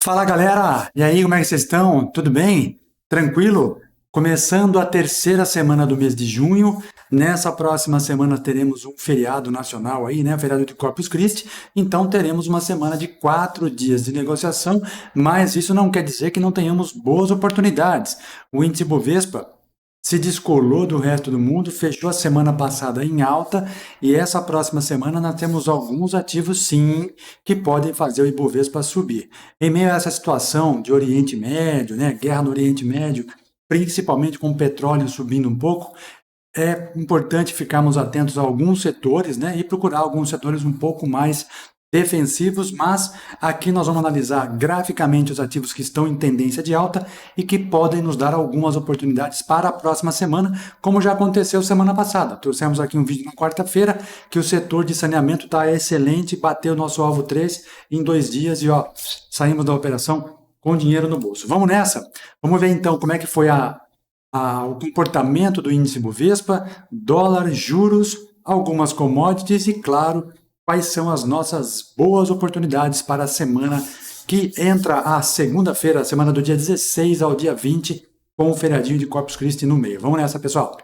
Fala galera, e aí como é que vocês estão? Tudo bem? Tranquilo? Começando a terceira semana do mês de junho, nessa próxima semana teremos um feriado nacional aí, né? Feriado de Corpus Christi, então teremos uma semana de 4 dias de negociação, mas isso não quer dizer que não tenhamos boas oportunidades. O índice Bovespa se descolou do resto do mundo, fechou a semana passada em alta e essa próxima semana nós temos alguns ativos sim que podem fazer o Ibovespa subir. Em meio a essa situação de Oriente Médio, né, guerra no Oriente Médio, principalmente com o petróleo subindo um pouco, é importante ficarmos atentos a alguns setores, né, e procurar alguns setores um pouco mais defensivos, mas aqui nós vamos analisar graficamente os ativos que estão em tendência de alta e que podem nos dar algumas oportunidades para a próxima semana, como já aconteceu semana passada. Trouxemos aqui um vídeo na quarta-feira que o setor de saneamento está excelente, bateu nosso alvo 3 em 2 dias e ó, saímos da operação com dinheiro no bolso. Vamos nessa? Vamos ver então como é que foi o comportamento do índice Bovespa, dólar, juros, algumas commodities e, claro, quais são as nossas boas oportunidades para a semana que entra a segunda-feira, a semana do dia 16 ao dia 20, com o feriadinho de Corpus Christi no meio. Vamos nessa, pessoal!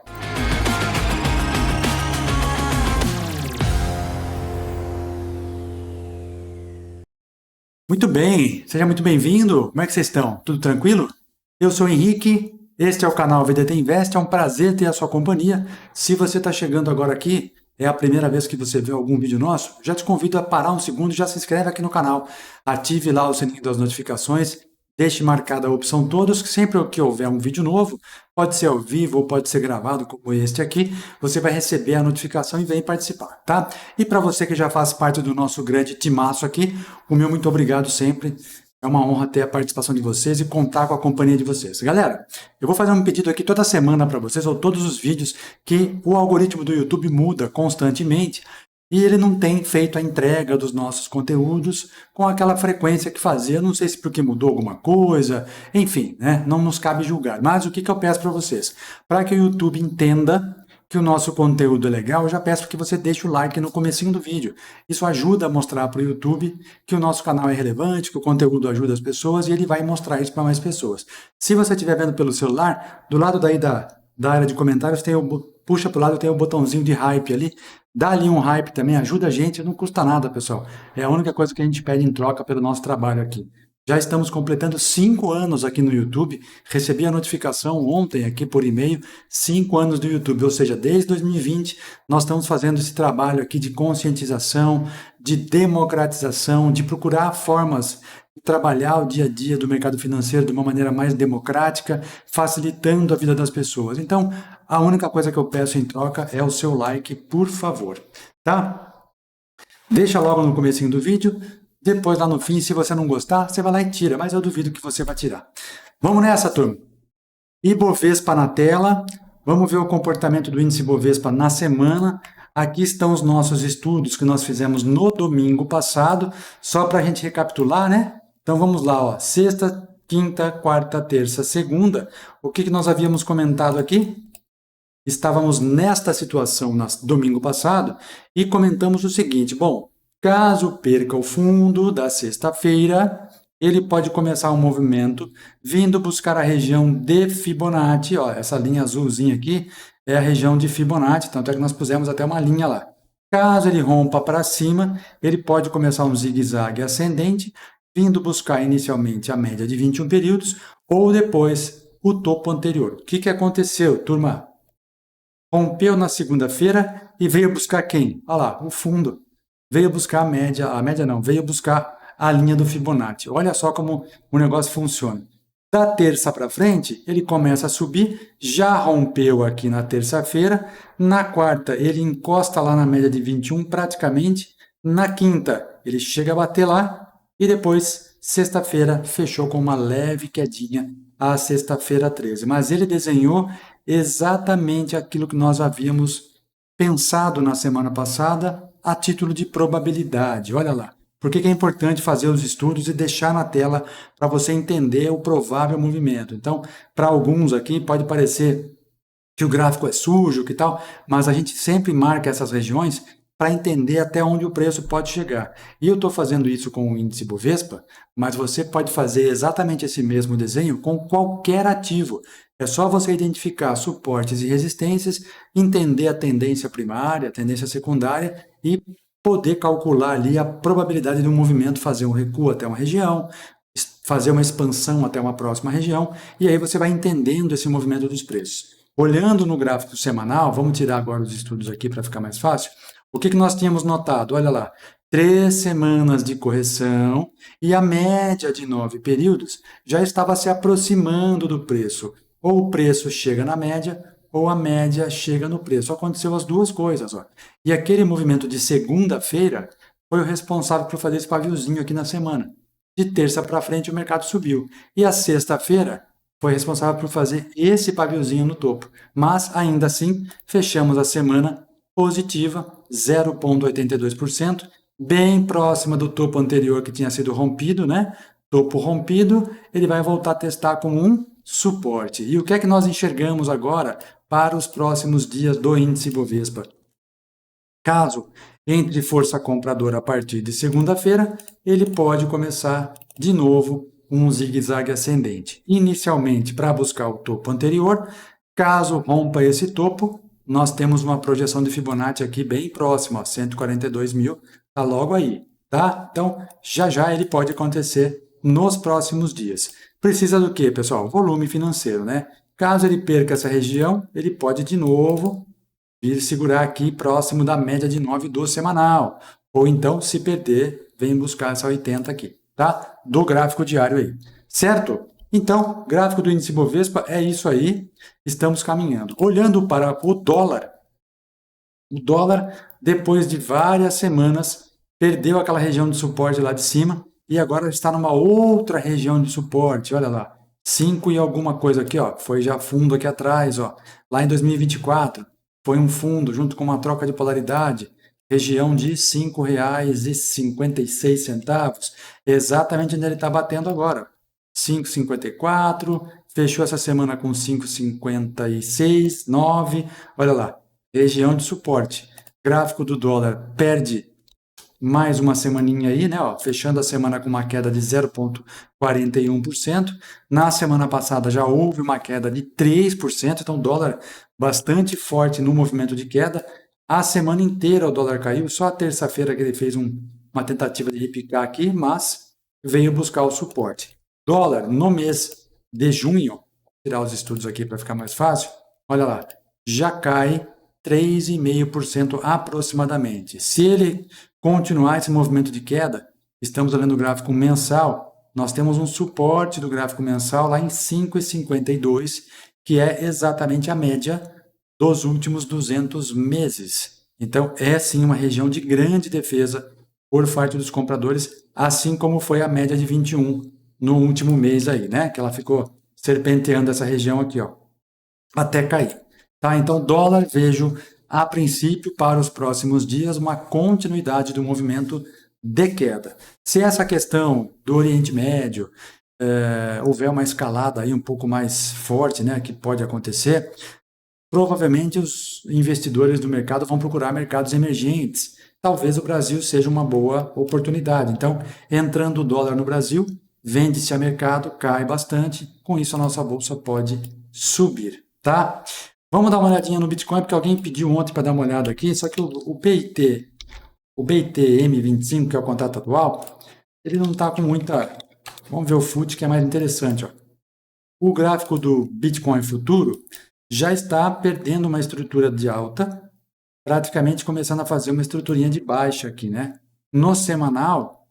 Muito bem, seja muito bem-vindo. Como é que vocês estão? Tudo tranquilo? Eu sou o Henrique, este é o canal VDT Invest, é um prazer ter a sua companhia. Se você está chegando agora aqui, é a primeira vez que você vê algum vídeo nosso, já te convido a parar um segundo e já se inscreve aqui no canal. Ative lá o sininho das notificações, deixe marcada a opção todos, que sempre que houver um vídeo novo, pode ser ao vivo ou pode ser gravado como este aqui, você vai receber a notificação e vem participar, tá? E para você que já faz parte do nosso grande timaço aqui, o meu muito obrigado sempre. É uma honra ter a participação de vocês e contar com a companhia de vocês. Galera, eu vou fazer um pedido aqui toda semana para vocês, ou todos os vídeos, que o algoritmo do YouTube muda constantemente e ele não tem feito a entrega dos nossos conteúdos com aquela frequência que fazia. Não sei se porque mudou alguma coisa, enfim, né? Não nos cabe julgar. Mas o que eu peço para vocês? Para que o YouTube entenda que o nosso conteúdo é legal, eu já peço que você deixe o like no comecinho do vídeo. Isso ajuda a mostrar para o YouTube que o nosso canal é relevante, que o conteúdo ajuda as pessoas e ele vai mostrar isso para mais pessoas. Se você estiver vendo pelo celular, do lado daí da área de comentários, puxa para o lado, tem o botãozinho de hype ali. Dá ali um hype também, ajuda a gente, não custa nada, pessoal. É a única coisa que a gente pede em troca pelo nosso trabalho aqui. Já estamos completando 5 anos aqui no YouTube. Recebi a notificação ontem aqui por e-mail, 5 anos do YouTube, ou seja, desde 2020 nós estamos fazendo esse trabalho aqui de conscientização, de democratização, de procurar formas de trabalhar o dia a dia do mercado financeiro de uma maneira mais democrática, facilitando a vida das pessoas. Então, a única coisa que eu peço em troca é o seu like, por favor, tá? Deixa logo no comecinho do vídeo. Depois, lá no fim, se você não gostar, você vai lá e tira, mas eu duvido que você vai tirar. Vamos nessa, turma. Ibovespa na tela. Vamos ver o comportamento do índice Ibovespa na semana. Aqui estão os nossos estudos que nós fizemos no domingo passado, só para a gente recapitular, né? Então vamos lá, ó. Sexta, quinta, quarta, terça, segunda. O que nós havíamos comentado aqui? Estávamos nesta situação no domingo passado e comentamos o seguinte: bom, caso perca o fundo da sexta-feira, ele pode começar um movimento vindo buscar a região de Fibonacci. Ó, essa linha azulzinha aqui é a região de Fibonacci, tanto é que nós pusemos até uma linha lá. Caso ele rompa para cima, ele pode começar um zigue-zague ascendente, vindo buscar inicialmente a média de 21 períodos ou depois o topo anterior. O que aconteceu, turma? Rompeu na segunda-feira e veio buscar quem? Olha lá, o fundo. Veio buscar a média não, veio buscar a linha do Fibonacci. Olha só como o negócio funciona. Da terça para frente, ele começa a subir, já rompeu aqui na terça-feira, na quarta ele encosta lá na média de 21 praticamente, na quinta ele chega a bater lá e depois, sexta-feira, fechou com uma leve quedinha a sexta-feira 13. Mas ele desenhou exatamente aquilo que nós havíamos pensado na semana passada a título de probabilidade. Olha lá. Por que é importante fazer os estudos e deixar na tela para você entender o provável movimento? Então, para alguns aqui pode parecer que o gráfico é sujo, que tal, mas a gente sempre marca essas regiões para entender até onde o preço pode chegar. E eu estou fazendo isso com o índice Bovespa, mas você pode fazer exatamente esse mesmo desenho com qualquer ativo. É só você identificar suportes e resistências, entender a tendência primária, a tendência secundária e poder calcular ali a probabilidade de um movimento fazer um recuo até uma região, fazer uma expansão até uma próxima região, e aí você vai entendendo esse movimento dos preços. Olhando no gráfico semanal, vamos tirar agora os estudos aqui para ficar mais fácil, o que nós tínhamos notado? Olha lá, 3 semanas de correção e a média de 9 períodos já estava se aproximando do preço. Ou o preço chega na média, ou a média chega no preço. Aconteceu as duas coisas. Ó. E aquele movimento de segunda-feira foi o responsável por fazer esse paviozinho aqui na semana. De terça para frente o mercado subiu. E a sexta-feira foi responsável por fazer esse paviozinho no topo. Mas, ainda assim, fechamos a semana positiva, 0,82%, bem próxima do topo anterior que tinha sido rompido, né? Topo rompido, ele vai voltar a testar como um suporte. E o que é que nós enxergamos agora para os próximos dias do índice Bovespa? Caso entre força compradora a partir de segunda-feira, ele pode começar de novo um zigue-zague ascendente. Inicialmente, para buscar o topo anterior, caso rompa esse topo, nós temos uma projeção de Fibonacci aqui bem próxima, 142 mil, está logo aí, tá? Então, já ele pode acontecer nos próximos dias. Precisa do quê, pessoal? Volume financeiro, né? Caso ele perca essa região, ele pode de novo vir segurar aqui próximo da média de 9 do semanal. Ou então, se perder, vem buscar essa 80 aqui, tá? Do gráfico diário aí. Certo? Então, gráfico do índice Bovespa é isso aí. Estamos caminhando. Olhando para o dólar, depois de várias semanas, perdeu aquela região de suporte lá de cima e agora está numa outra região de suporte. Olha lá, 5 e alguma coisa aqui, ó. Foi já fundo aqui atrás, ó. Lá em 2024. Foi um fundo junto com uma troca de polaridade, região de R$ 5,56, exatamente onde ele está batendo agora. 5,54, fechou essa semana com 5,56, 9, olha lá, região de suporte. Gráfico do dólar perde mais uma semaninha aí, né? Ó, fechando a semana com uma queda de 0,41%. Na semana passada já houve uma queda de 3%, então dólar bastante forte no movimento de queda. A semana inteira o dólar caiu, só a terça-feira que ele fez uma tentativa de repicar aqui, mas veio buscar o suporte. Dólar no mês de junho, vou tirar os estudos aqui para ficar mais fácil, olha lá, já cai 3,5% aproximadamente. Se ele continuar esse movimento de queda, estamos olhando o gráfico mensal, nós temos um suporte do gráfico mensal lá em 5,52, que é exatamente a média dos últimos 200 meses. Então, é sim uma região de grande defesa por parte dos compradores, assim como foi a média de 21 no último mês aí, né? Que ela ficou serpenteando essa região aqui, ó, até cair. Tá? Então, dólar, vejo a princípio para os próximos dias uma continuidade do movimento de queda. Se essa questão do Oriente Médio houver uma escalada aí um pouco mais forte, né, que pode acontecer, provavelmente os investidores do mercado vão procurar mercados emergentes. Talvez o Brasil seja uma boa oportunidade. Então, entrando o dólar no Brasil, vende-se a mercado, cai bastante, com isso a nossa bolsa pode subir, tá? Vamos dar uma olhadinha no Bitcoin, porque alguém pediu ontem para dar uma olhada aqui, só que o BIT M25, que é o contrato atual, ele não está com muita... Vamos ver o FUT, que é mais interessante. Ó. O gráfico do Bitcoin futuro já está perdendo uma estrutura de alta, praticamente começando a fazer uma estruturinha de baixa aqui, né? No semanal,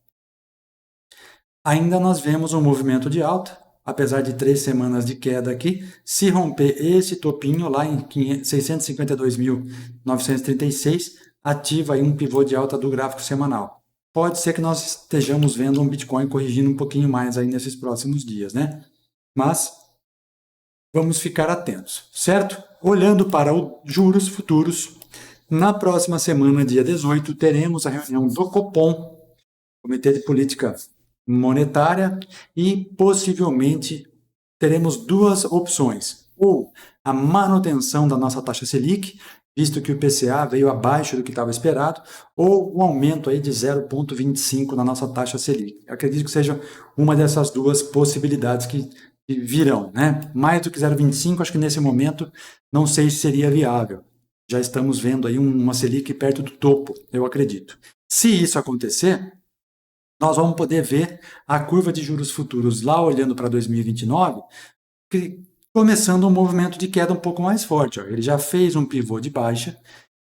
ainda nós vemos um movimento de alta, apesar de 3 semanas de queda aqui, se romper esse topinho lá em 652.936, ativa aí um pivô de alta do gráfico semanal. Pode ser que nós estejamos vendo um Bitcoin corrigindo um pouquinho mais aí nesses próximos dias, né? Mas vamos ficar atentos, certo? Olhando para os juros futuros, na próxima semana, dia 18, teremos a reunião do Copom, Comitê de Política Monetária, e possivelmente teremos duas opções, ou a manutenção da nossa taxa Selic, visto que o IPCA veio abaixo do que estava esperado, ou um aumento aí de 0,25 na nossa taxa Selic. Eu acredito que seja uma dessas duas possibilidades que virão, né? Mais do que 0,25, acho que nesse momento não sei se seria viável. Já estamos vendo aí uma Selic perto do topo, eu acredito. Se isso acontecer, nós vamos poder ver a curva de juros futuros lá olhando para 2029, começando um movimento de queda um pouco mais forte. Ó. Ele já fez um pivô de baixa,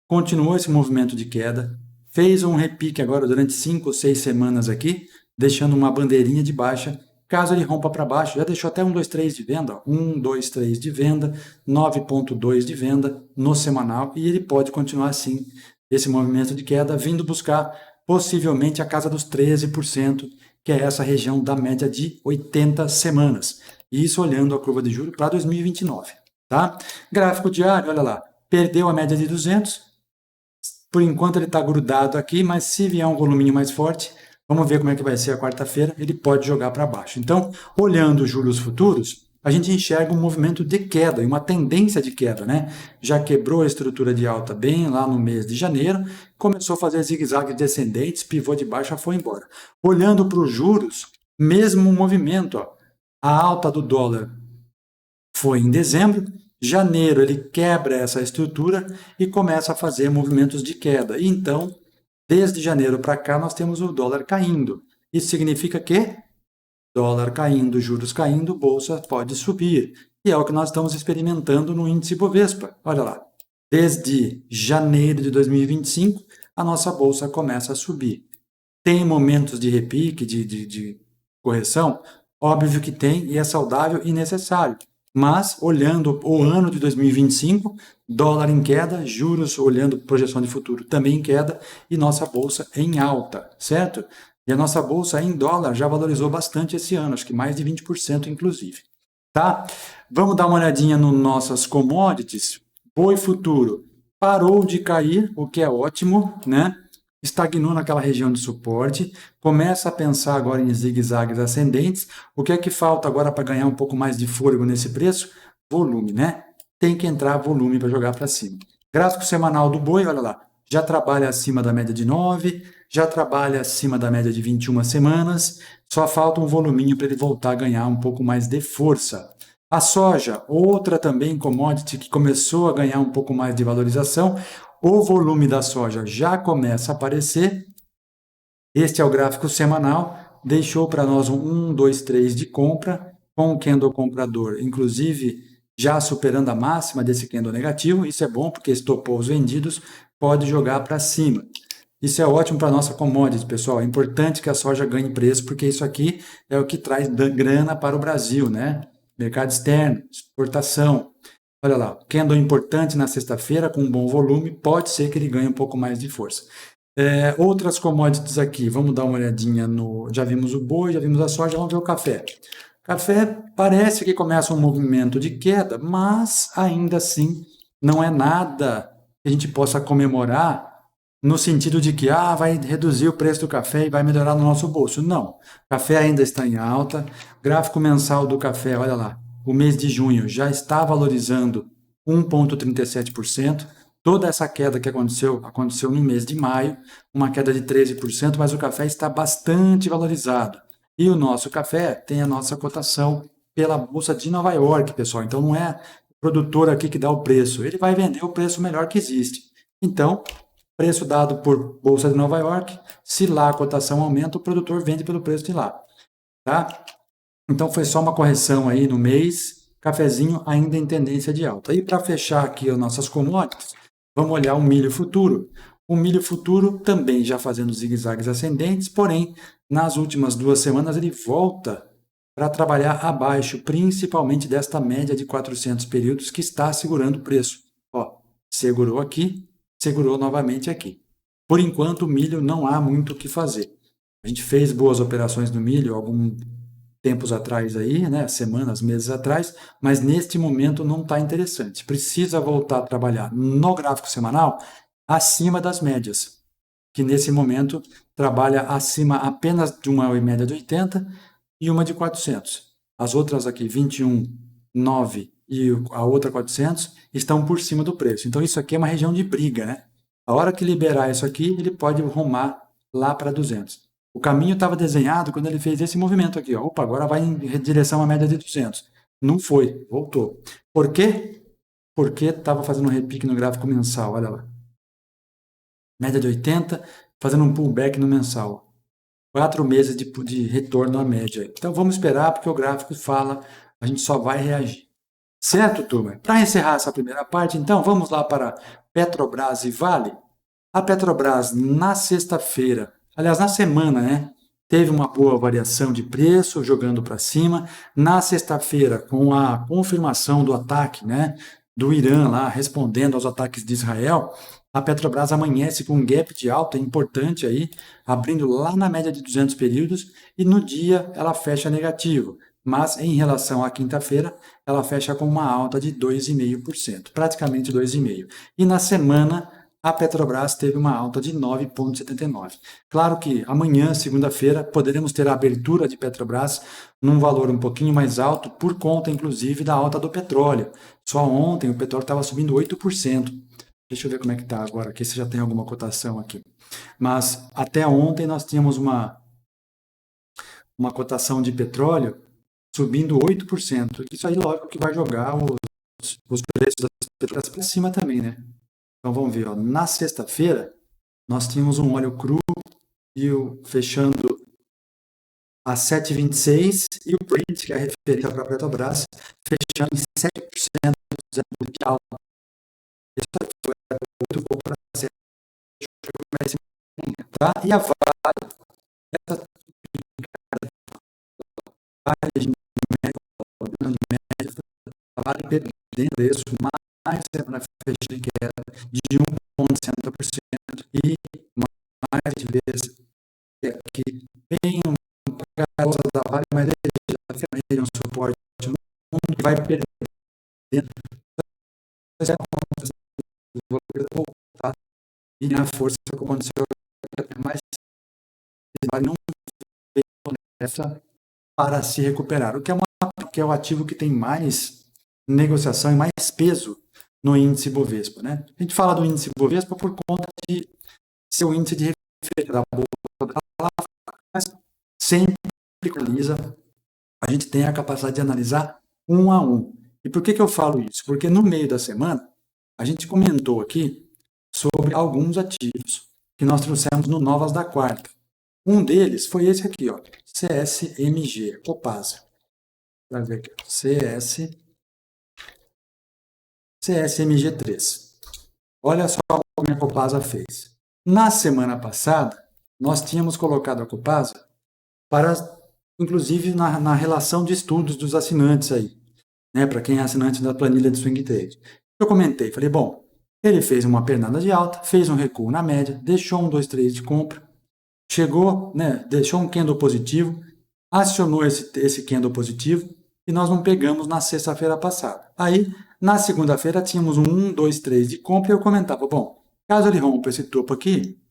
continuou esse movimento de queda, fez um repique agora durante 5 ou 6 semanas aqui, deixando uma bandeirinha de baixa. Caso ele rompa para baixo, já deixou até 1, 2, 3 de venda, ó. 1, 2, 3 de venda, 9,2 de venda no semanal, e ele pode continuar assim, esse movimento de queda, vindo buscar possivelmente a casa dos 13%, que é essa região da média de 80 semanas. Isso olhando a curva de juros para 2029. Tá? Gráfico diário, olha lá, perdeu a média de 200, por enquanto ele está grudado aqui, mas se vier um voluminho mais forte, vamos ver como é que vai ser a quarta-feira, ele pode jogar para baixo. Então, olhando os juros futuros, a gente enxerga um movimento de queda e uma tendência de queda, né? Já quebrou a estrutura de alta bem lá no mês de janeiro, começou a fazer zigue-zague descendentes, pivô de baixa, foi embora. Olhando para os juros, mesmo movimento, ó, a alta do dólar foi em dezembro, janeiro ele quebra essa estrutura e começa a fazer movimentos de queda. E então, desde janeiro para cá, nós temos o dólar caindo. Isso significa que dólar caindo, juros caindo, bolsa pode subir. E é o que nós estamos experimentando no índice Bovespa. Olha lá, desde janeiro de 2025, a nossa bolsa começa a subir. Tem momentos de repique, de correção? Óbvio que tem, e é saudável e necessário. Mas, olhando o ano de 2025, dólar em queda, juros, olhando projeção de futuro, também em queda, e nossa bolsa em alta, certo? E a nossa bolsa em dólar já valorizou bastante esse ano, acho que mais de 20% inclusive. Tá? Vamos dar uma olhadinha nas nossas commodities. Boi futuro parou de cair, o que é ótimo, né? Estagnou naquela região de suporte, começa a pensar agora em zigue-zagues ascendentes. O que é que falta agora para ganhar um pouco mais de fôlego nesse preço? Volume, né? Tem que entrar volume para jogar para cima. Gráfico semanal do boi, olha lá, já trabalha acima da média de 9, já trabalha acima da média de 21 semanas, só falta um voluminho para ele voltar a ganhar um pouco mais de força. A soja, outra também commodity que começou a ganhar um pouco mais de valorização, o volume da soja já começa a aparecer. Este é o gráfico semanal, deixou para nós um 1, 2, 3 de compra, com o candle comprador, inclusive já superando a máxima desse candle negativo. Isso é bom porque estopou os vendidos, pode jogar para cima. Isso é ótimo para a nossa commodity, pessoal. É importante que a soja ganhe preço, porque isso aqui é o que traz grana para o Brasil, né? Mercado externo, exportação. Olha lá, candle importante na sexta-feira, com um bom volume, pode ser que ele ganhe um pouco mais de força. Outras commodities aqui, vamos dar uma olhadinha no... Já vimos o boi, já vimos a soja, vamos ver o café. Café parece que começa um movimento de queda, mas ainda assim não é nada que a gente possa comemorar no sentido de que vai reduzir o preço do café e vai melhorar no nosso bolso. Não, o café ainda está em alta, gráfico mensal do café, olha lá, o mês de junho já está valorizando 1,37%, toda essa queda que aconteceu no mês de maio, uma queda de 13%, mas o café está bastante valorizado. E o nosso café tem a nossa cotação pela Bolsa de Nova York, pessoal, então não é o produtor aqui que dá o preço, ele vai vender o preço melhor que existe. Então, preço dado por Bolsa de Nova York, se lá a cotação aumenta, o produtor vende pelo preço de lá. Tá? Então foi só uma correção aí no mês, cafezinho ainda em tendência de alta. E para fechar aqui as nossas commodities, vamos olhar o milho futuro. O milho futuro também já fazendo zigue-zagues ascendentes, porém, nas últimas 2 semanas ele volta para trabalhar abaixo, principalmente desta média de 400 períodos que está segurando o preço. Ó, segurou aqui, segurou novamente aqui. Por enquanto, o milho não há muito o que fazer. A gente fez boas operações no milho alguns tempos atrás aí, né, semanas, meses atrás, mas neste momento não está interessante. Precisa voltar a trabalhar no gráfico semanal acima das médias, que nesse momento trabalha acima apenas de uma média de 80 e uma de 400. As outras aqui, 21, 9 e a outra 400 estão por cima do preço. Então isso aqui é uma região de briga, né? A hora que liberar isso aqui, ele pode rumar lá para 200. O caminho estava desenhado quando ele fez esse movimento aqui, ó. Opa, agora vai em direção à média de 200. Não foi, voltou. Por quê? Porque estava fazendo um repique no gráfico mensal, olha lá. Média de 80, fazendo um pullback no mensal. 4 meses de retorno à média. Então vamos esperar, porque o gráfico fala, a gente só vai reagir. Certo, turma? Para encerrar essa primeira parte, então, vamos lá para Petrobras e Vale. A Petrobras, na sexta-feira, aliás, na semana, né? Teve uma boa variação de preço, jogando para cima. Na sexta-feira, com a confirmação do ataque, né, do Irã lá, respondendo aos ataques de Israel, a Petrobras amanhece com um gap de alta importante aí, abrindo lá na média de 200 períodos, e no dia ela fecha negativo. Mas em relação à quinta-feira, ela fecha com uma alta de 2,5%, praticamente 2,5%. E na semana, a Petrobras teve uma alta de 9,79%. Claro que amanhã, segunda-feira, poderemos ter a abertura de Petrobras num valor um pouquinho mais alto, por conta, inclusive, da alta do petróleo. Só ontem o petróleo estava subindo 8%. Deixa eu ver como é que está agora, aqui se já tem alguma cotação aqui. Mas até ontem nós tínhamos uma cotação de petróleo subindo 8%. Isso aí, lógico, que vai jogar os preços das petroleiras para cima também, né? Então vamos ver, ó. Na sexta-feira nós tínhamos um óleo cru e fechando a 7,26 e o Brent, que é a referência para a Petrobras, fechando em 7% de alta. Isso aí foi muito pouco para ser. Tá? E a Vale, essa Vale de média, a Vale perdendo preço mais na fecha que era de 1,60% e mais de vezes que tem uma causa da Vale, mas já tem um suporte no mundo que vai perdendo. Voltar e a força que aconteceu mais Vale não veio nessa para se recuperar, o que é o ativo que tem mais negociação e mais peso no índice Bovespa, né? A gente fala do índice Bovespa por conta de ser o índice de referência da bolsa, mas sempre analisa, a gente tem a capacidade de analisar um a um. E por que eu falo isso? Porque no meio da semana a gente comentou aqui sobre alguns ativos que nós trouxemos no Novas da Quarta. Um deles foi esse aqui, ó, CSMG, Copasa. Vai ver aqui, CSMG3. Olha só como a Copasa fez. Na semana passada, nós tínhamos colocado a Copasa para, inclusive, na relação de estudos dos assinantes aí, né, para quem é assinante da planilha de Swing Trade. Eu comentei, falei, bom, ele fez uma pernada de alta, fez um recuo na média, deixou um 2, 3 de compra, chegou, né, deixou um candle positivo, acionou esse candle positivo e nós não pegamos na sexta-feira passada. Aí, na segunda-feira, tínhamos um 1, 2, 3 de compra e eu comentava, bom, caso ele rompa esse topo aqui,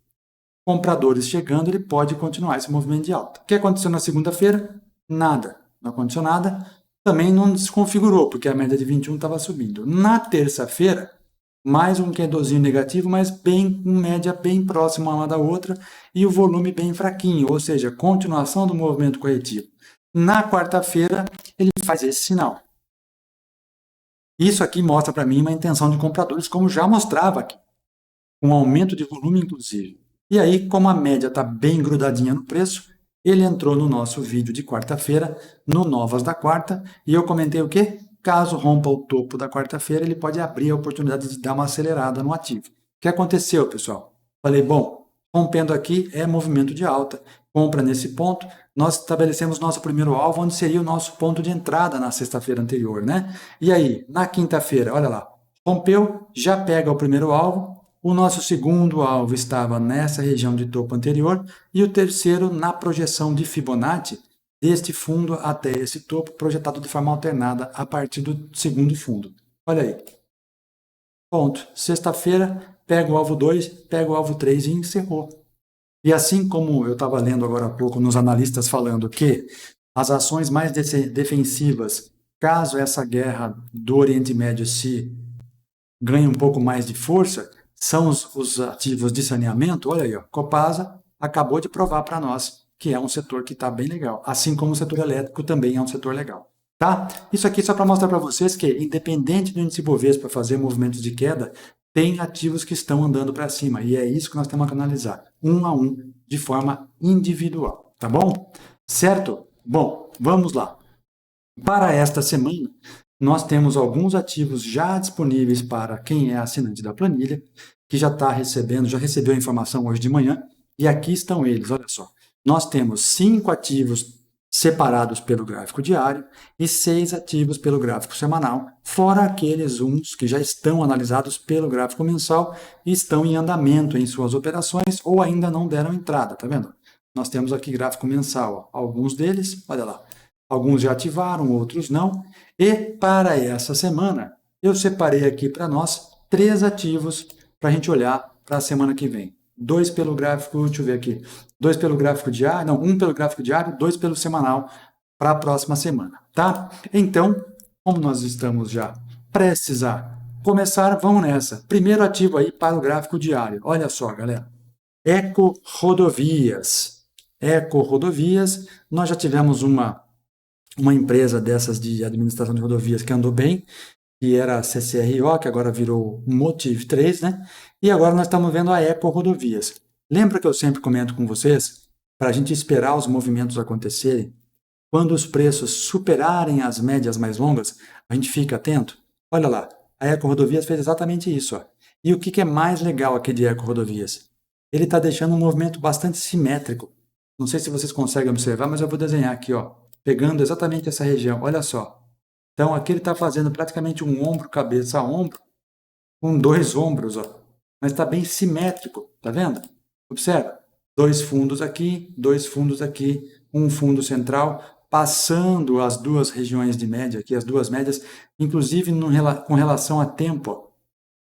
compradores chegando, ele pode continuar esse movimento de alta. O que aconteceu na segunda-feira? Nada. Não aconteceu nada. Também não desconfigurou, porque a média de 21 estava subindo. Na terça-feira, mais um candlezinho negativo, mas bem, em média bem próxima uma da outra e o volume bem fraquinho, ou seja, continuação do movimento corretivo. Na quarta-feira, ele faz esse sinal. Isso aqui mostra para mim uma intenção de compradores, como já mostrava aqui, um aumento de volume inclusive. E aí, como a média está bem grudadinha no preço, ele entrou no nosso vídeo de quarta-feira, no Novas da Quarta, e eu comentei o quê? Caso rompa o topo da quarta-feira, ele pode abrir a oportunidade de dar uma acelerada no ativo. O que aconteceu, pessoal? Falei, bom, rompendo aqui é movimento de alta, compra nesse ponto, nós estabelecemos nosso primeiro alvo, onde seria o nosso ponto de entrada na sexta-feira anterior, né? E aí, na quinta-feira, olha lá, rompeu, já pega o primeiro alvo, o nosso segundo alvo estava nessa região de topo anterior e o terceiro na projeção de Fibonacci deste fundo até esse topo, projetado de forma alternada a partir do segundo fundo. Olha aí. Ponto. Sexta-feira, pega o alvo 2, pega o alvo 3 e encerrou. E assim como eu estava lendo agora há pouco nos analistas falando que as ações mais defensivas caso essa guerra do Oriente Médio se ganhe um pouco mais de força, são os ativos de saneamento. Olha aí, ó, Copasa acabou de provar para nós que é um setor que está bem legal, assim como o setor elétrico também é um setor legal. Tá? Isso aqui só para mostrar para vocês que, independente do índice Bovespa fazer movimentos de queda, tem ativos que estão andando para cima, e é isso que nós temos que analisar, um a um, de forma individual, tá bom? Certo? Bom, vamos lá. Para esta semana, nós temos alguns ativos já disponíveis para quem é assinante da planilha, que já está recebendo, já recebeu a informação hoje de manhã, e aqui estão eles, olha só. Nós temos 5 ativos separados pelo gráfico diário e 6 ativos pelo gráfico semanal, fora aqueles uns que já estão analisados pelo gráfico mensal e estão em andamento em suas operações ou ainda não deram entrada, tá vendo? Nós temos aqui gráfico mensal, ó. Alguns deles, olha lá, alguns já ativaram, outros não. E para essa semana, eu separei aqui para nós 3 ativos para a gente olhar para a semana que vem. 2 pelo gráfico, deixa eu ver aqui, 2 pelo gráfico diário, não, 1 pelo gráfico diário, 2 pelo semanal para a próxima semana, tá? Então, como nós estamos já prestes a começar, vamos nessa. Primeiro ativo aí para o gráfico diário. Olha só, galera. Eco Rodovias. Eco Rodovias, nós já tivemos uma empresa dessas de administração de rodovias que andou bem, que era a CCRO, que agora virou Motiv 3, né? E agora nós estamos vendo a Eco Rodovias. Lembra que eu sempre comento com vocês, para a gente esperar os movimentos acontecerem, quando os preços superarem as médias mais longas, a gente fica atento? Olha lá, a Eco Rodovias fez exatamente isso, ó. E o que é mais legal aqui de Eco Rodovias? Ele está deixando um movimento bastante simétrico. Não sei se vocês conseguem observar, mas eu vou desenhar aqui, ó, pegando exatamente essa região. Olha só. Então, aqui ele está fazendo praticamente um ombro, cabeça a ombro, com 2 ombros, ó. Mas está bem simétrico, tá vendo? Observa. 2 fundos aqui, 2 fundos aqui, um fundo central, passando as 2 regiões de média aqui, as 2 médias, inclusive com relação a tempo, ó.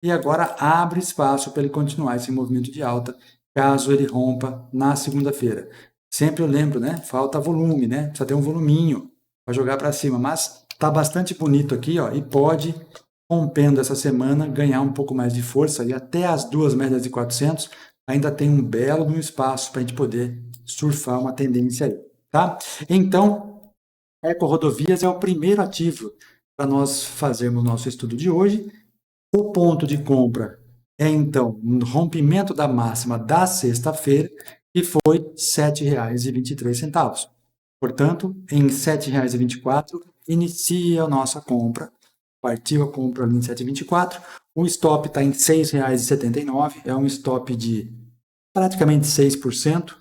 E agora abre espaço para ele continuar esse movimento de alta, caso ele rompa na segunda-feira. Sempre eu lembro, né? Falta volume, né? Precisa ter um voluminho para jogar para cima, mas tá bastante bonito aqui, ó, e pode, rompendo essa semana, ganhar um pouco mais de força, e até as 2 médias de 400 ainda tem um belo espaço para a gente poder surfar uma tendência aí, tá? Então, Eco Rodovias é o primeiro ativo para nós fazermos o nosso estudo de hoje. O ponto de compra é, então, um rompimento da máxima da sexta-feira, que foi R$ 7,23. Portanto, em R$ 7,24, inicia a nossa compra. Partiu a compra ali em 7,24. O stop está em R$ 6,79. É um stop de praticamente 6%.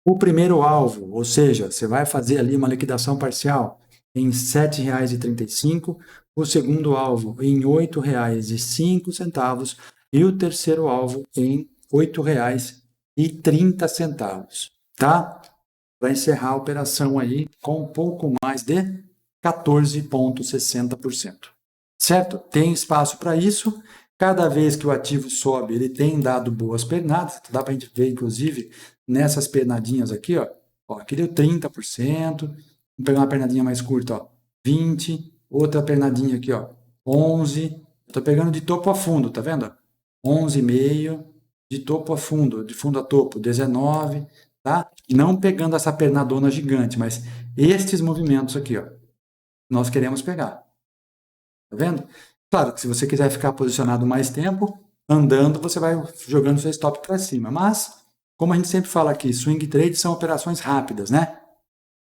O primeiro alvo, ou seja, você vai fazer ali uma liquidação parcial em R$ 7,35. O segundo alvo em R$ 8,05. E o terceiro alvo em R$ 8,30. Tá? Vai encerrar a operação aí com um pouco mais de 14,60%. Certo? Tem espaço para isso. Cada vez que o ativo sobe, ele tem dado boas pernadas. Dá para a gente ver, inclusive, nessas pernadinhas aqui, ó. Ó, aqui deu 30%. Vamos pegar uma pernadinha mais curta, ó. 20%. Outra pernadinha aqui, ó. 11%. Estou pegando de topo a fundo, tá vendo? 11,5%. De topo a fundo, de fundo a topo, 19%. Tá? Não pegando essa pernadona gigante, mas estes movimentos aqui, ó, nós queremos pegar. Tá vendo? Claro que se você quiser ficar posicionado mais tempo, andando, você vai jogando seu stop para cima. Mas, como a gente sempre fala aqui, swing trade são operações rápidas, né?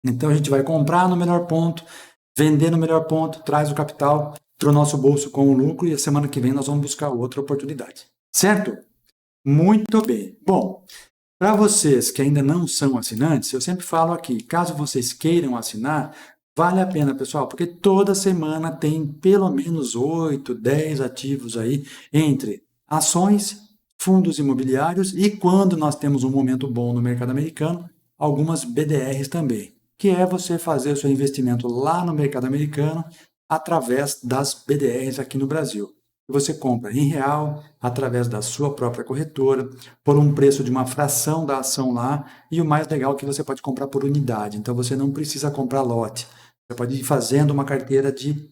Então a gente vai comprar no melhor ponto, vender no melhor ponto, traz o capital para o nosso bolso com o lucro e a semana que vem nós vamos buscar outra oportunidade. Certo? Muito bem. Bom, para vocês que ainda não são assinantes, eu sempre falo aqui, caso vocês queiram assinar, vale a pena, pessoal, porque toda semana tem pelo menos 8, 10 ativos aí entre ações, fundos imobiliários e quando nós temos um momento bom no mercado americano, algumas BDRs também, que é você fazer o seu investimento lá no mercado americano através das BDRs aqui no Brasil. Você compra em real, através da sua própria corretora, por um preço de uma fração da ação lá, e o mais legal é que você pode comprar por unidade, então você não precisa comprar lote. Você pode ir fazendo uma carteira de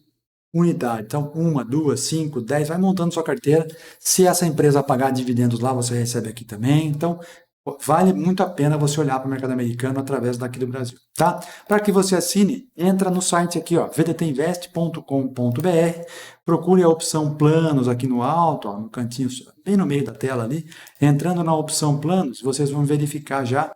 unidade. Então, 1, 2, 5, 10, vai montando sua carteira. Se essa empresa pagar dividendos lá, você recebe aqui também. Então, vale muito a pena você olhar para o mercado americano através daqui do Brasil, tá? Para que você assine, entra no site aqui, ó, vdtinvest.com.br, procure a opção planos aqui no alto, ó, no cantinho, bem no meio da tela ali. Entrando na opção planos, vocês vão verificar já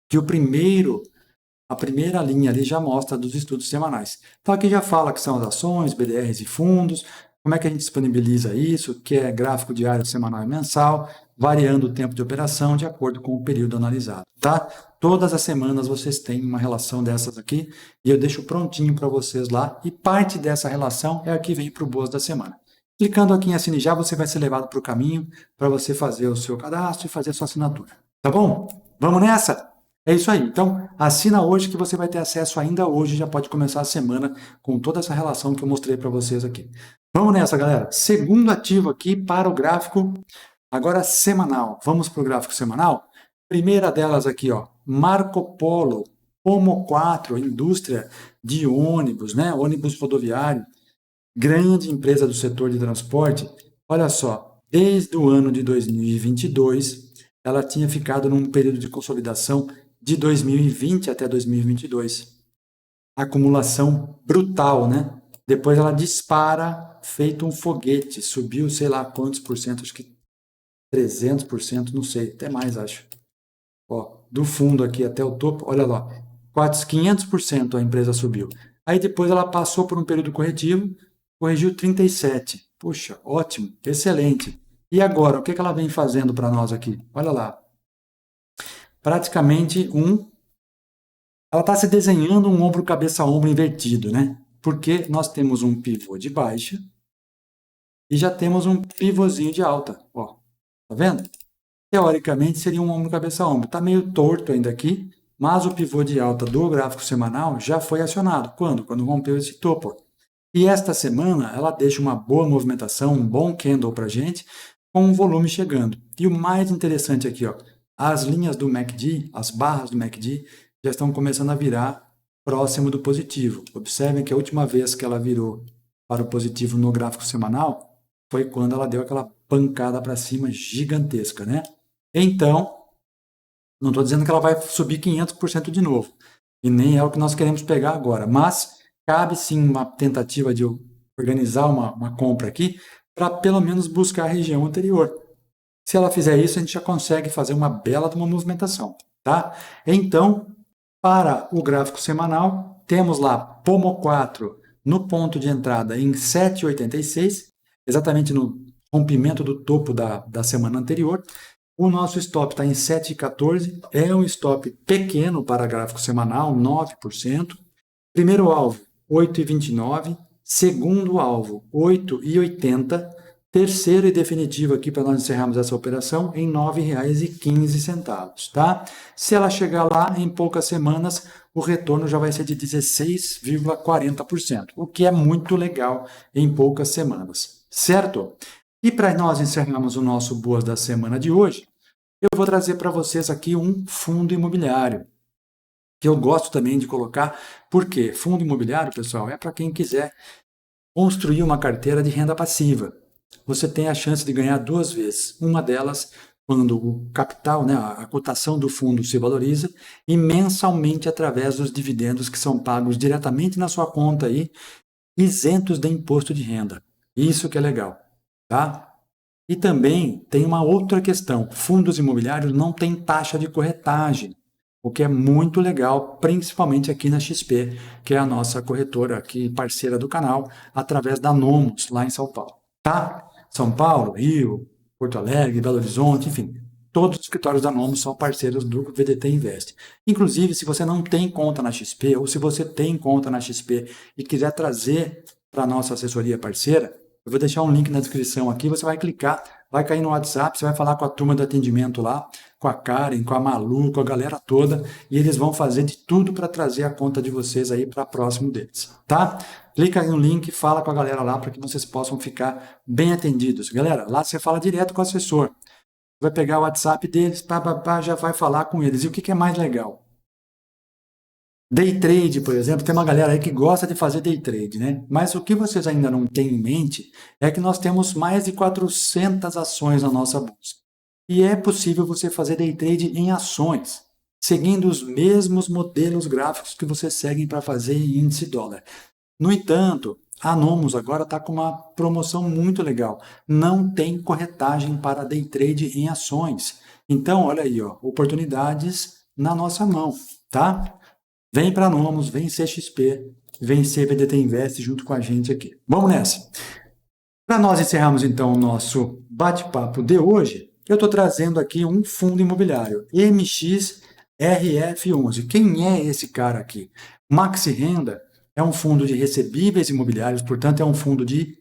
que a primeira linha ali já mostra dos estudos semanais. Então aqui já fala que são as ações, BDRs e fundos, como é que a gente disponibiliza isso, que é gráfico diário, semanal e mensal, variando o tempo de operação de acordo com o período analisado, tá? Todas as semanas vocês têm uma relação dessas aqui e eu deixo prontinho para vocês lá e parte dessa relação é a que vem para o Boas da Semana. Clicando aqui em Assine Já, você vai ser levado para o caminho para você fazer o seu cadastro e fazer a sua assinatura. Tá bom? Vamos nessa? É isso aí. Então, assina hoje que você vai ter acesso ainda hoje, já pode começar a semana com toda essa relação que eu mostrei para vocês aqui. Vamos nessa, galera. Segundo ativo aqui para o gráfico, agora semanal. Vamos para o gráfico semanal? Primeira delas aqui, ó, Marco Polo, Pomo 4, indústria de ônibus, né? Ônibus rodoviário, grande empresa do setor de transporte. Olha só, desde o ano de 2022, ela tinha ficado num período de consolidação de 2020 até 2022. Acumulação brutal, né? Depois ela dispara, feito um foguete, subiu sei lá quantos por cento, acho que 300%, não sei, até mais acho. Ó, do fundo aqui até o topo, olha lá, 500% a empresa subiu. Aí depois ela passou por um período corretivo, corrigiu 37%. Puxa, ótimo, excelente. E agora, o que ela vem fazendo para nós aqui? Olha lá, praticamente ela está se desenhando um ombro, cabeça, ombro invertido, né? Porque nós temos um pivô de baixa e já temos um pivôzinho de alta, ó. Tá vendo? Teoricamente seria um ombro, cabeça, ombro. Está meio torto ainda aqui, mas o pivô de alta do gráfico semanal já foi acionado. Quando? Quando rompeu esse topo. E esta semana ela deixa uma boa movimentação, um bom candle para a gente, com um volume chegando. E o mais interessante aqui, ó, as linhas do MACD, as barras do MACD, já estão começando a virar próximo do positivo. Observem que a última vez que ela virou para o positivo no gráfico semanal foi quando ela deu aquela pancada para cima gigantesca, né? Então, não estou dizendo que ela vai subir 500% de novo, e nem é o que nós queremos pegar agora, mas cabe sim uma tentativa de organizar uma compra aqui para pelo menos buscar a região anterior. Se ela fizer isso, a gente já consegue fazer uma bela de uma movimentação, tá? Então, para o gráfico semanal, temos lá Pomo 4 no ponto de entrada em 7,86, exatamente no rompimento do topo da semana anterior. O nosso stop está em 7,14, é um stop pequeno para gráfico semanal, 9%. Primeiro alvo, 8,29. Segundo alvo, 8,80. Terceiro e definitivo aqui para nós encerrarmos essa operação em R$ 9,15, tá? Se ela chegar lá em poucas semanas, o retorno já vai ser de 16,40%, o que é muito legal em poucas semanas, certo? E para nós encerrarmos o nosso Boas da Semana de hoje, eu vou trazer para vocês aqui um fundo imobiliário, que eu gosto também de colocar, porque fundo imobiliário, pessoal, é para quem quiser construir uma carteira de renda passiva. Você tem a chance de ganhar duas vezes. Uma delas, quando o capital, né, a cotação do fundo se valoriza, e mensalmente através dos dividendos que são pagos diretamente na sua conta aí, isentos de imposto de renda. Isso que é legal, tá? E também tem uma outra questão. Fundos imobiliários não têm taxa de corretagem, o que é muito legal, principalmente aqui na XP, que é a nossa corretora aqui, parceira do canal, através da Nomos, lá em São Paulo. Tá? São Paulo, Rio, Porto Alegre, Belo Horizonte, enfim, todos os escritórios da Nomos são parceiros do VDT Invest. Inclusive, se você não tem conta na XP, ou se você tem conta na XP e quiser trazer para a nossa assessoria parceira, eu vou deixar um link na descrição aqui, você vai clicar, vai cair no WhatsApp, você vai falar com a turma do atendimento lá, com a Karen, com a Malu, com a galera toda, e eles vão fazer de tudo para trazer a conta de vocês aí para próximo deles, tá? Clica aí no link, fala com a galera lá para que vocês possam ficar bem atendidos. Galera, lá você fala direto com o assessor, vai pegar o WhatsApp deles, já vai falar com eles. E o que é mais legal? Day trade, por exemplo, tem uma galera aí que gosta de fazer day trade, né? Mas o que vocês ainda não têm em mente é que nós temos mais de 400 ações na nossa bolsa. E é possível você fazer day trade em ações, seguindo os mesmos modelos gráficos que você segue para fazer em índice dólar. No entanto, a Nomos agora está com uma promoção muito legal. Não tem corretagem para day trade em ações. Então, olha aí, ó, oportunidades na nossa mão, tá? Vem para Nomos, vem CXP, vem CBDT Invest junto com a gente aqui. Vamos nessa. Para nós encerrarmos então o nosso bate-papo de hoje, eu estou trazendo aqui um fundo imobiliário, MXRF11. Quem é esse cara aqui? Maxi Renda é um fundo de recebíveis imobiliários, portanto é um fundo de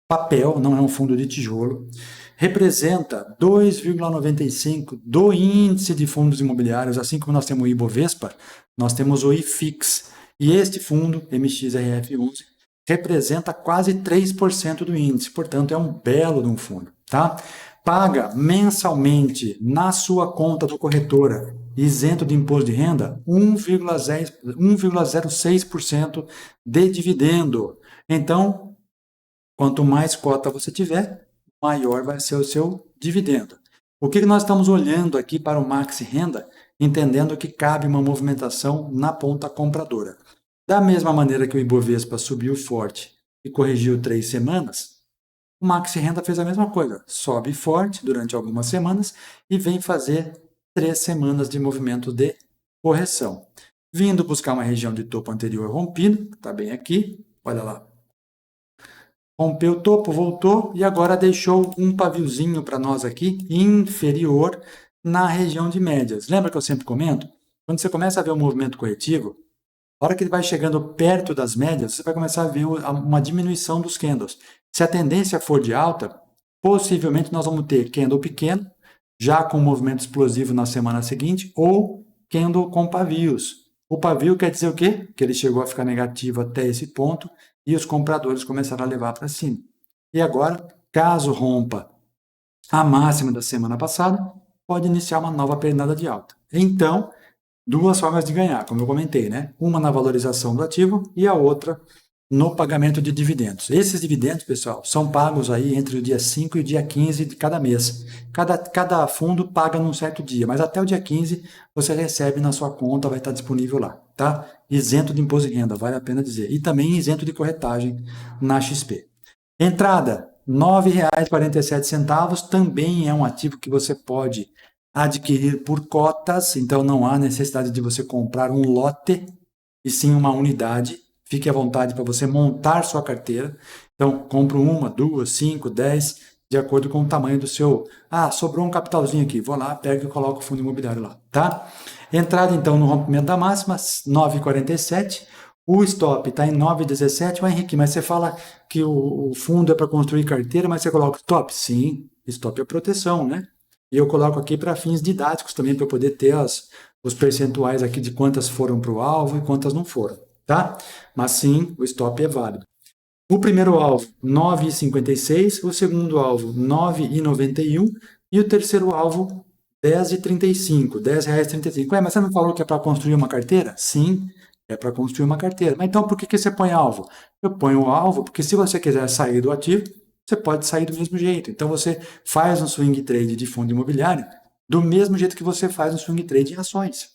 papel, não é um fundo de tijolo. Representa 2,95 do índice de fundos imobiliários, assim como nós temos o Ibovespa, nós temos o IFIX. E este fundo, MXRF11, representa quase 3% do índice, portanto é um belo de um fundo, tá? Paga mensalmente na sua conta do corretora, isento de imposto de renda, 1,06% de dividendo. Então, quanto mais cota você tiver, maior vai ser o seu dividendo. O que nós estamos olhando aqui para o Maxi Renda, entendendo que cabe uma movimentação na ponta compradora. Da mesma maneira que o Ibovespa subiu forte e corrigiu 3 semanas, o Maxi Renda fez a mesma coisa. Sobe forte durante algumas semanas e vem fazer 3 semanas de movimento de correção. Vindo buscar uma região de topo anterior rompido, está bem aqui, olha lá. Rompeu o topo, voltou e agora deixou um paviozinho para nós aqui, inferior, na região de médias. Lembra que eu sempre comento? Quando você começa a ver o movimento corretivo, a hora que ele vai chegando perto das médias, você vai começar a ver uma diminuição dos candles. Se a tendência for de alta, possivelmente nós vamos ter candle pequeno, já com movimento explosivo na semana seguinte, ou candle com pavios. O pavio quer dizer o quê? Que ele chegou a ficar negativo até esse ponto e os compradores começaram a levar para cima. E agora, caso rompa a máxima da semana passada, pode iniciar uma nova pernada de alta. Então, duas formas de ganhar, como eu comentei, né? Uma na valorização do ativo e a outra no pagamento de dividendos. Esses dividendos, pessoal, são pagos aí entre o dia 5 e o dia 15 de cada mês. Cada fundo paga num certo dia, mas até o dia 15 você recebe na sua conta, vai estar disponível lá, tá? Isento de imposto de renda, vale a pena dizer. E também isento de corretagem na XP. Entrada, R$ 9,47, também é um ativo que você pode adquirir por cotas, então não há necessidade de você comprar um lote, e sim uma unidade. Fique à vontade para você montar sua carteira. Então, compro uma, duas, 5, 10, de acordo com o tamanho do seu... Ah, sobrou um capitalzinho aqui, vou lá, pego e coloco o fundo imobiliário lá, tá? Entrada, então, no rompimento da máxima, 9,47. O stop está em 9,17. Henrique, mas você fala que o fundo é para construir carteira, mas você coloca stop? Sim, stop é proteção, né? E eu coloco aqui para fins didáticos também, para eu poder ter os percentuais aqui de quantas foram para o alvo e quantas não foram, tá? Mas sim, o stop é válido. O primeiro alvo, 9,56. O segundo alvo, 9,91. E o terceiro alvo, 10,35. R$10,35. Mas você não falou que é para construir uma carteira? Sim, é para construir uma carteira. Mas então por que você põe alvo? Eu ponho o alvo porque se você quiser sair do ativo, você pode sair do mesmo jeito. Então você faz um swing trade de fundo imobiliário do mesmo jeito que você faz um swing trade em ações.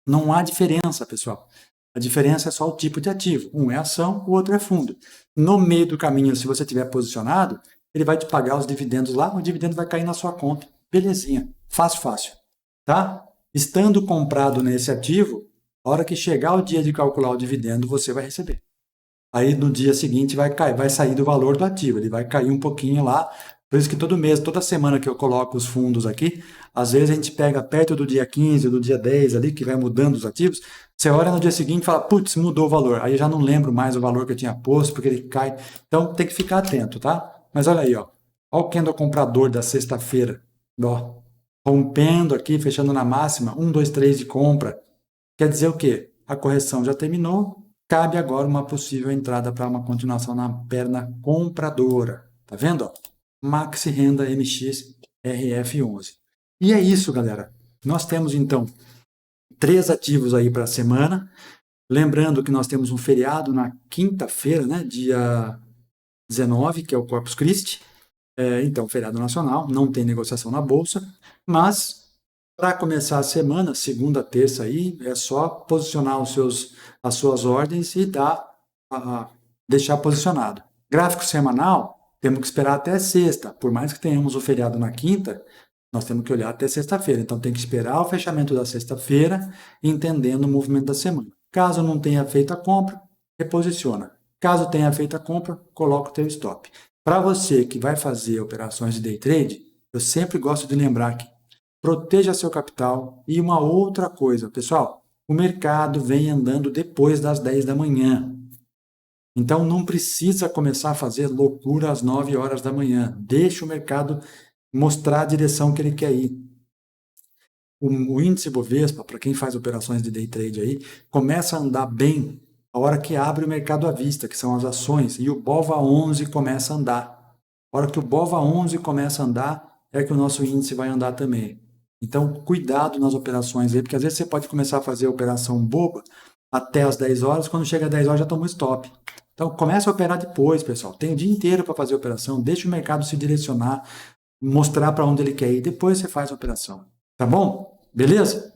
Não há diferença, pessoal. A diferença é só o tipo de ativo. Um é ação, o outro é fundo. No meio do caminho, se você estiver posicionado, ele vai te pagar os dividendos lá, o dividendo vai cair na sua conta. Belezinha. Fácil, fácil. Tá? Estando comprado nesse ativo, a hora que chegar o dia de calcular o dividendo, você vai receber. Aí no dia seguinte vai sair do valor do ativo, ele vai cair um pouquinho lá. Por isso que todo mês, toda semana que eu coloco os fundos aqui, às vezes a gente pega perto do dia 15, do dia 10 ali, que vai mudando os ativos, você olha no dia seguinte e fala, putz, mudou o valor. Aí eu já não lembro mais o valor que eu tinha posto, porque ele cai. Então tem que ficar atento, tá? Mas olha aí, ó. Olha o candle comprador da sexta-feira. Ó, rompendo aqui, fechando na máxima, 1, 2, 3 de compra. Quer dizer o quê? A correção já terminou, cabe agora uma possível entrada para uma continuação na perna compradora. Tá vendo? Ó? Maxi Renda MX RF11. E é isso, galera. Nós temos então 3 ativos aí para a semana. Lembrando que nós temos um feriado na quinta-feira, né, dia 19, que é o Corpus Christi. Então, feriado nacional, não tem negociação na Bolsa, mas para começar a semana, segunda, terça aí, é só posicionar as suas ordens e deixar posicionado. Gráfico semanal, temos que esperar até sexta. Por mais que tenhamos o feriado na quinta, nós temos que olhar até sexta-feira. Então, tem que esperar o fechamento da sexta-feira, entendendo o movimento da semana. Caso não tenha feito a compra, reposiciona. Caso tenha feito a compra, coloca o teu stop. Para você que vai fazer operações de day trade, eu sempre gosto de lembrar que proteja seu capital. E uma outra coisa, pessoal, o mercado vem andando depois das 10 da manhã. Então não precisa começar a fazer loucura às 9 horas da manhã. Deixa o mercado mostrar a direção que ele quer ir. O índice Bovespa, para quem faz operações de day trade aí, começa a andar bem a hora que abre o mercado à vista, que são as ações, e o BOVA11 começa a andar. A hora que o BOVA11 começa a andar, é que o nosso índice vai andar também. Então, cuidado nas operações aí, porque às vezes você pode começar a fazer operação boba até as 10 horas, quando chega às 10 horas já toma stop. Então, começa a operar depois, pessoal. Tem o dia inteiro para fazer a operação, deixa o mercado se direcionar, mostrar para onde ele quer ir, depois você faz a operação. Tá bom? Beleza?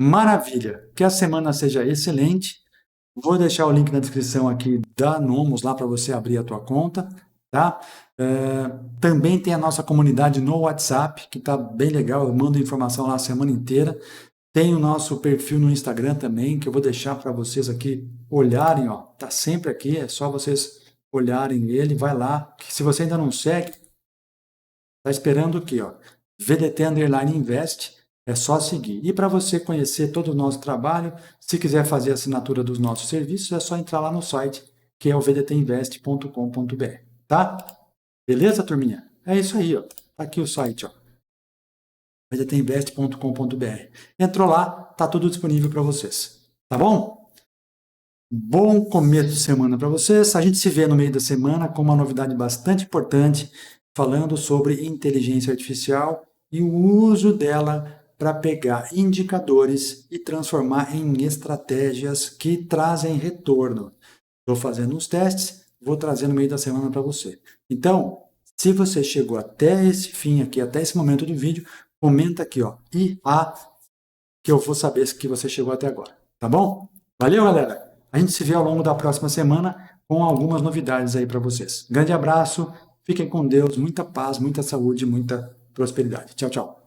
Maravilha! Que a semana seja excelente. Vou deixar o link na descrição aqui da Nomos lá para você abrir a tua conta, tá? Também tem a nossa comunidade no WhatsApp, que tá bem legal, eu mando informação lá a semana inteira. Tem o nosso perfil no Instagram também, que eu vou deixar para vocês aqui olharem, ó. Tá sempre aqui, é só vocês olharem ele, vai lá. Que se você ainda não segue, tá esperando o quê, ó? VDT_Invest. É só seguir. E para você conhecer todo o nosso trabalho, se quiser fazer a assinatura dos nossos serviços, é só entrar lá no site, que é o vdtinvest.com.br, tá? Beleza, turminha? É isso aí, ó. Tá aqui o site, ó. vdtinvest.com.br. Entrou lá, tá tudo disponível para vocês. Tá bom? Bom começo de semana para vocês. A gente se vê no meio da semana com uma novidade bastante importante, falando sobre inteligência artificial e o uso dela para pegar indicadores e transformar em estratégias que trazem retorno. Estou fazendo uns testes, vou trazer no meio da semana para você. Então, se você chegou até esse fim aqui, até esse momento do vídeo, comenta aqui, ó, IA, que eu vou saber que você chegou até agora. Tá bom? Valeu, galera! A gente se vê ao longo da próxima semana com algumas novidades aí para vocês. Grande abraço, fiquem com Deus, muita paz, muita saúde, muita prosperidade. Tchau, tchau.